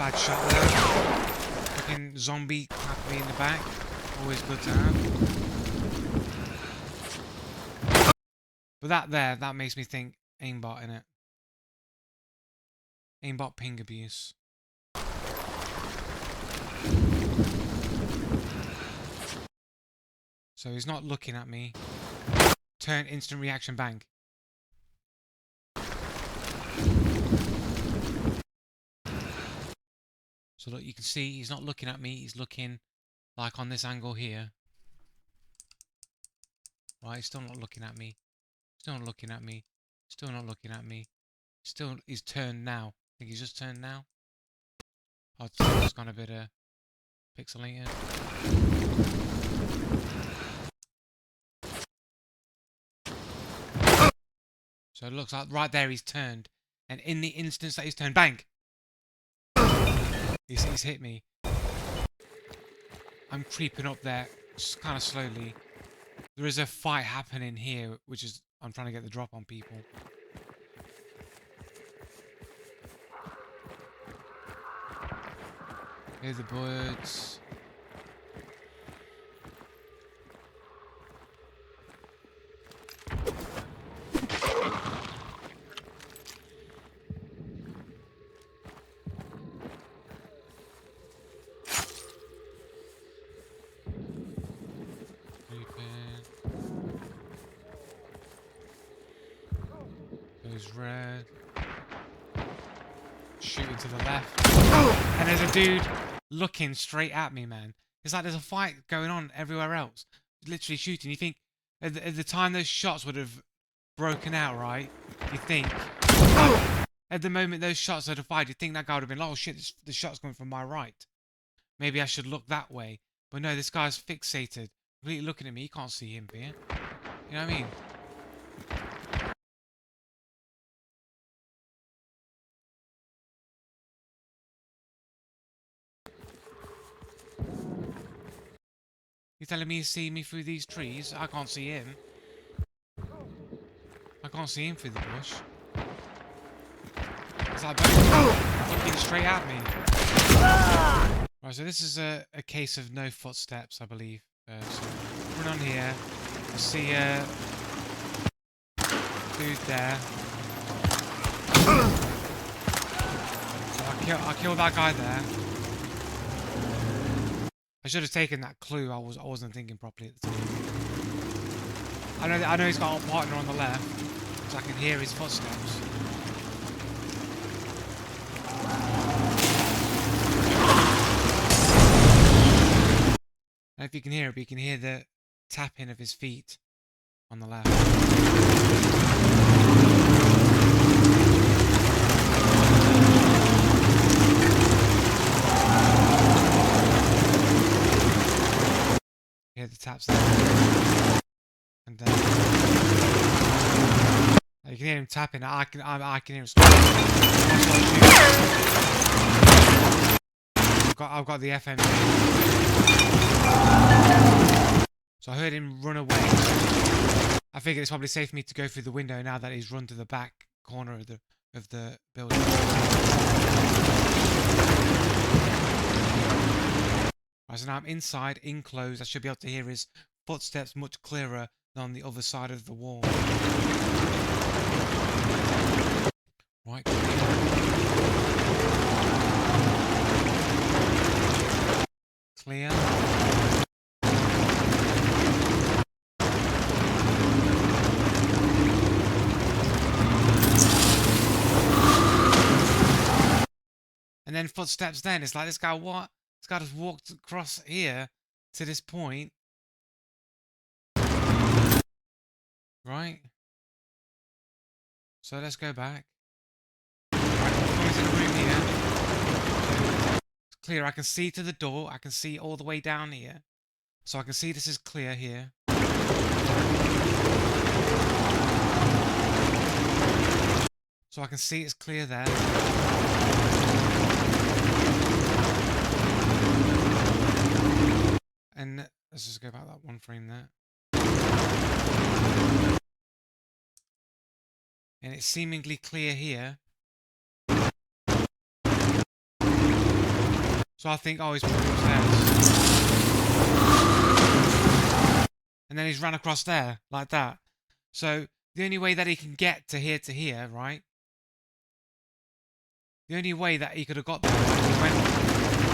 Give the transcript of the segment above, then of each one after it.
bad shot there. Fucking zombie clapped me in the back. Always good to have. But that makes me think aimbot, innit? Aimbot ping abuse. So he's not looking at me. Turn, instant reaction, bang. So look, you can see he's not looking at me. He's looking like on this angle here. Right, he's still not looking at me. Still not looking at me. Still not looking at me. Still, he's turned now. I think he's just turned now. Oh, it's just gone a bit pixelated. So it looks like right there he's turned. And in the instance that he's turned, bang! He's hit me. I'm creeping up there kind of slowly. There is a fight happening here, which is I'm trying to get the drop on people. Here's the birds. Goes red. Shooting to the left. And there's a dude looking straight at me, man. It's like there's a fight going on everywhere else. Literally shooting. You think at the time those shots would have broken out, right? You think at the moment those shots would have fired, you think that guy would have been like, oh shit, the shot's coming from my right. Maybe I should look that way. But no, this guy's fixated. Completely looking at me. You can't see him here. You know what I mean? You telling me you see me through these trees? I can't see him. I can't see him through the bush. It's like looking straight at me. Right, so this is a case of no footsteps, I believe. So run on here. I see a dude there. So I killed that guy there. I should have taken that clue. I wasn't thinking properly at the time. I know he's got a partner on the left, so I can hear his footsteps. And if you can hear it, you can hear the tapping of his feet on the left. Hear the taps there. And you can hear him tapping. I can hear him. I've got the FM. So I heard him run away. I figured it's probably safe for me to go through the window now that he's run to the back corner of the building. Right, so now I'm inside, enclosed. I should be able to hear his footsteps much clearer than on the other side of the wall. Right. Clear. And then footsteps then. It's like, this guy, what? This guy just walked across here to this point. Right? So let's go back. Right, I'm coming to the room here. So it's clear. I can see to the door. I can see all the way down here. So I can see this is clear here. So I can see it's clear there. And let's just go back that one frame there. And it's seemingly clear here. So I think, oh, he's probably upstairs. And then he's run across there, like that. So the only way that he can get to here, right? The only way that he could have got there,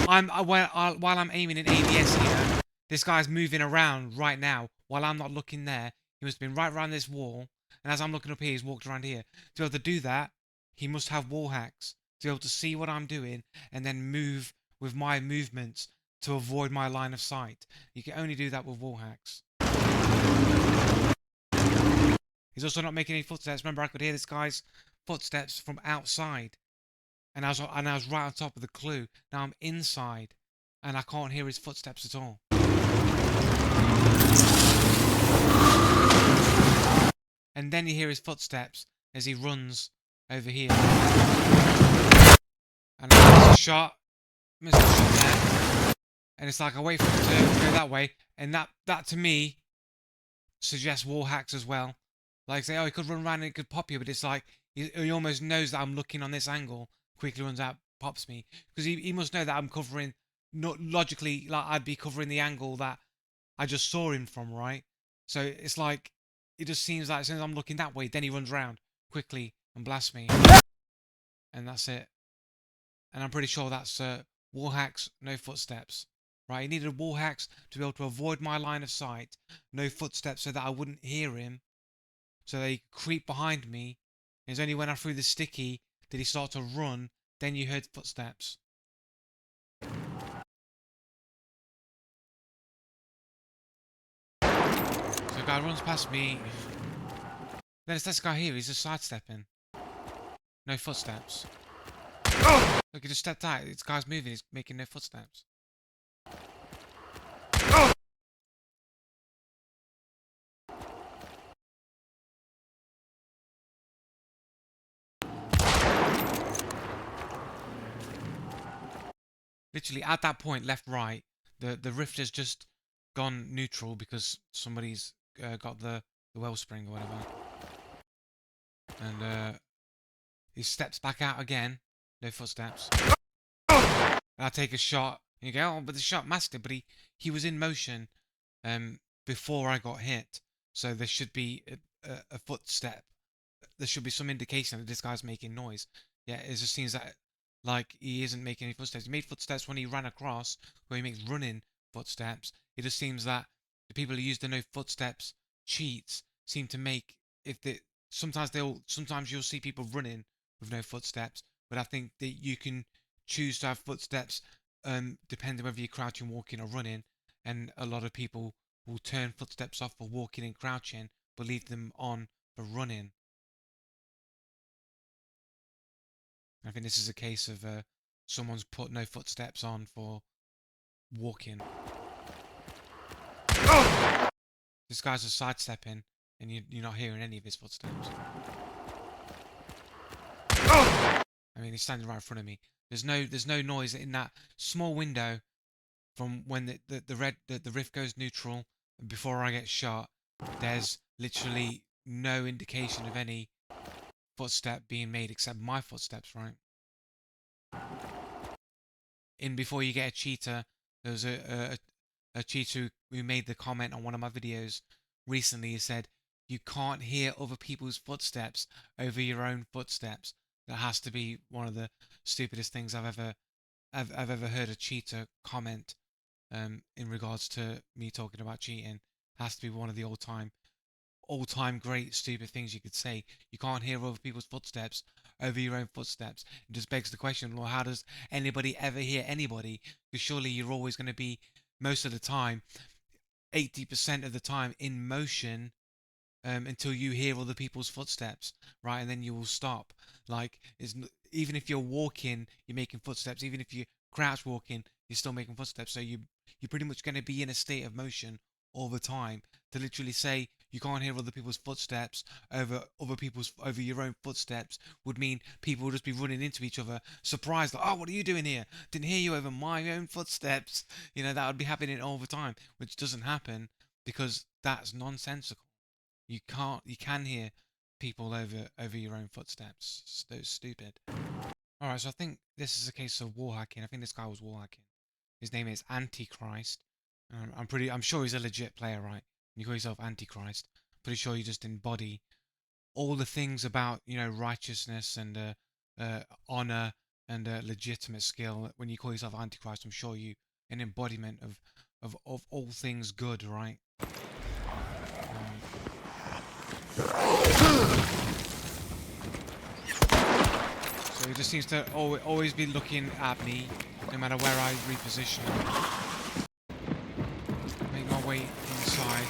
while I'm aiming in ADS here, this guy's moving around right now while I'm not looking there. He must have been right around this wall, and as I'm looking up here, he's walked around here. To be able to do that, he must have wall hacks to be able to see what I'm doing and then move with my movements to avoid my line of sight. You can only do that with wall hacks. He's also not making any footsteps. Remember, I could hear this guy's footsteps from outside. And I was right on top of the clue. Now I'm inside, and I can't hear his footsteps at all. And then you hear his footsteps as he runs over here. And I miss a shot. Miss a shot there. And it's like I wait for him to go that way. And that to me suggests wall hacks as well. Like say, oh, he could run around and it could pop you, but it's like he almost knows that I'm looking on this angle. Quickly runs out, pops me, because he must know that I'm covering. Not logically, like I'd be covering the angle that I just saw him from, right? So it's like it just seems like as soon as I'm looking that way, then he runs around quickly and blasts me, and that's it. And I'm pretty sure that's wall hacks, no footsteps, right? He needed wall hacks to be able to avoid my line of sight, no footsteps, so that I wouldn't hear him, so that he could creep behind me. It's only when I threw the sticky did he start to run, then you heard footsteps. So the guy runs past me. Then it's this guy here, he's just sidestepping. No footsteps. Look, he just stepped out. This guy's moving, he's making no footsteps. Literally, at that point, left, right, the rift has just gone neutral because somebody's got the wellspring or whatever. And he steps back out again. No footsteps. And I take a shot. And you go, oh, but the shot masked it. But he was in motion before I got hit. So there should be a footstep. There should be some indication that this guy's making noise. Yeah, it just seems that like he isn't making any footsteps. He made footsteps when he ran across, where he makes running footsteps. It just seems that the people who use the no footsteps cheats seem to make if they sometimes you'll see people running with no footsteps, but I think that you can choose to have footsteps depending whether you're crouching, walking, or running. And a lot of people will turn footsteps off for walking and crouching, but leave them on for running. I think this is a case of someone's put no footsteps on for walking. This guy's just sidestepping, and you're not hearing any of his footsteps. I mean, he's standing right in front of me. There's no noise in that small window from when the rift goes neutral before I get shot. There's literally no indication of any footstep being made except my footsteps, right? In before you get a cheater, there was a cheater who made the comment on one of my videos recently. He said, you can't hear other people's footsteps over your own footsteps. That has to be one of the stupidest things I've ever heard a cheater comment in regards to me talking about cheating. Has to be one of the all-time great stupid things you could say. You can't hear other people's footsteps over your own footsteps. It just begs the question, well, how does anybody ever hear anybody? Because surely you're always going to be, most of the time, 80% of the time, in motion until you hear other people's footsteps, right? And then you will stop. Like, even if you're walking, you're making footsteps. Even if you crouch walking, you're still making footsteps. So you're pretty much going to be in a state of motion all the time. To literally say you can't hear other people's footsteps over your own footsteps would mean people would just be running into each other, surprised, like, oh, what are you doing here? Didn't hear you over my own footsteps. You know, that would be happening all the time, which doesn't happen because that's nonsensical. You can hear people over your own footsteps. So stupid. Alright, so I think this is a case of wall hacking. I think this guy was wall hacking. His name is Antichrist. I'm sure he's a legit player, right? You call yourself Antichrist. Pretty sure you just embody all the things about, you know, righteousness and honor and legitimate skill. When you call yourself Antichrist, I'm sure you an embodiment of all things good, right? So he just seems to always be looking at me, no matter where I reposition. Make my way inside.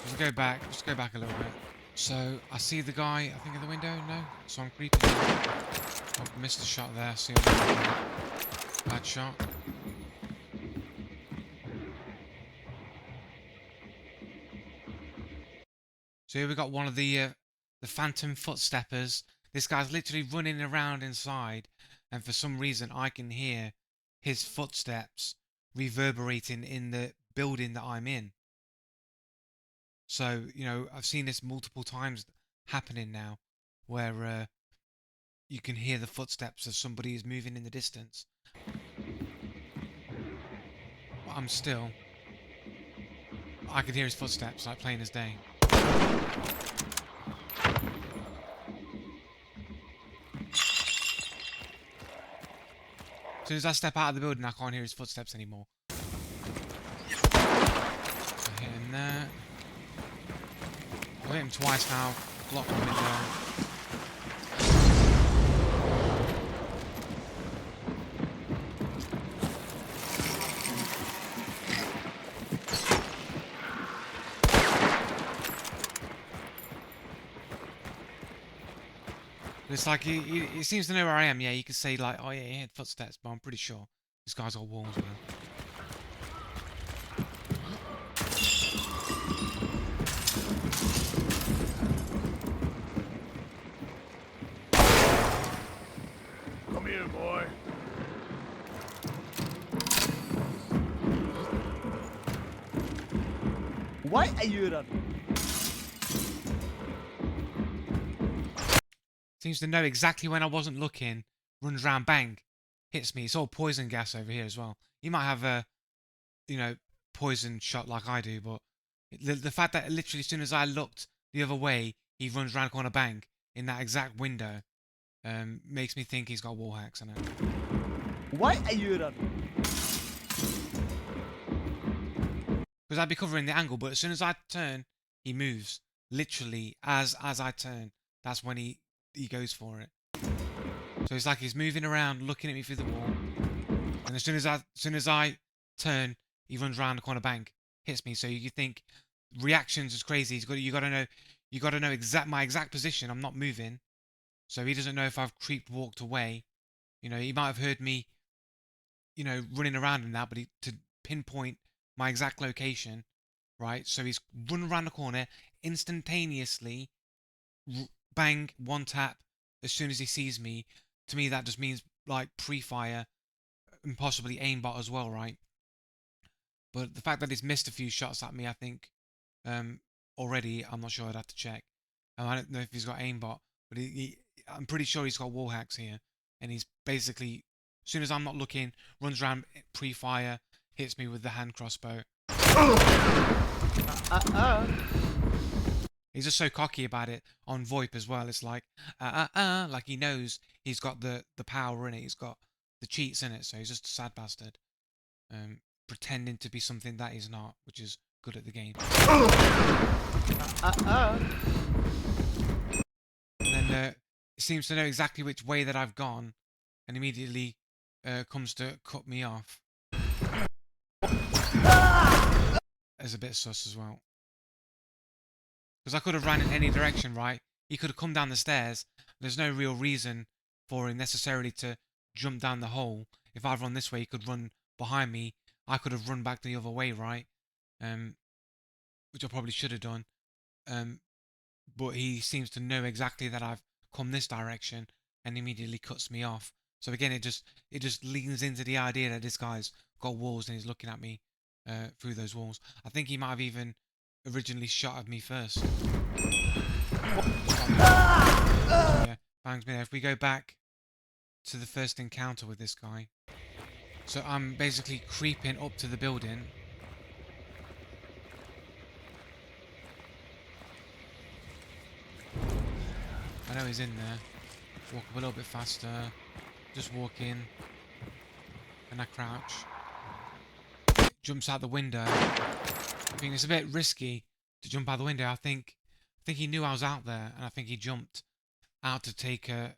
Just go back a little bit. So I see the guy, I think in the window, no? So I'm creeping in. Oh, missed the shot there, see bad shot. So here we got one of the phantom footsteppers. This guy's literally running around inside, and for some reason I can hear his footsteps reverberating in the building that I'm in. So, you know, I've seen this multiple times happening now, where you can hear the footsteps of somebody is moving in the distance. But I can hear his footsteps like plain as day. As soon as I step out of the building, I can't hear his footsteps anymore. So hit him there. I've hit him twice now. Block the window. It's like he seems to know where I am. Yeah, you could say like, oh yeah, he had footsteps, but I'm pretty sure this guy's got walls, man. Come here, boy. Why are you running? Seems to know exactly when I wasn't looking. Runs around, bang, hits me. It's all poison gas over here as well. He might have a, you know, poison shot like I do, but the fact that literally as soon as I looked the other way, he runs around the corner, bang, in that exact window, makes me think he's got wall hacks on it. Why are you running? Because I'd be covering the angle, but as soon as I turn, he moves. Literally, as I turn, that's when he goes for it. So it's like he's moving around, looking at me through the wall, and as soon as I turn, he runs around the corner, bang, hits me. So you think reactions is crazy. You got to know my exact position. I'm not moving, so he doesn't know if I've walked away. You know, he might have heard me, you know, running around and that, but to pinpoint my exact location, right? So he's run around the corner instantaneously, bang, one tap as soon as he sees me. To me, that just means like pre-fire and possibly aimbot as well, right? But the fact that he's missed a few shots at me, I think, already, I'm not sure. I'd have to check. I don't know if he's got aimbot, but I'm pretty sure he's got wall hacks here, and he's basically, as soon as I'm not looking, runs around pre-fire, hits me with the hand crossbow. He's just so cocky about it on VoIP as well. It's like, like he knows he's got the power in it. He's got the cheats in it. So he's just a sad bastard, pretending to be something that he's not, which is good at the game. And then he seems to know exactly which way that I've gone, and immediately comes to cut me off. It's a bit sus as well. Because I could have ran in any direction, right? He could have come down the stairs. There's no real reason for him necessarily to jump down the hole. If I've run this way, he could run behind me. I could have run back the other way, right? Which I probably should have done. But he seems to know exactly that I've come this direction and immediately cuts me off. So again, it just leans into the idea that this guy's got walls and he's looking at me through those walls. I think he might have even originally shot at me first. So yeah, bangs me there. If we go back to the first encounter with this guy. So I'm basically creeping up to the building. I know he's in there. Walk up a little bit faster. Just walk in. And I crouch. Jumps out the window. I think it's a bit risky to jump out the window. I think he knew I was out there, and I think he jumped out to take a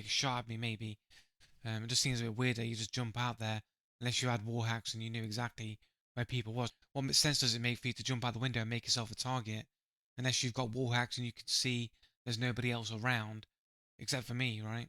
shot at me. Maybe it just seems a bit weird that you just jump out there unless you had wall hacks and you knew exactly where people was. What sense does it make for you to jump out the window and make yourself a target unless you've got wall hacks and you can see there's nobody else around except for me, right?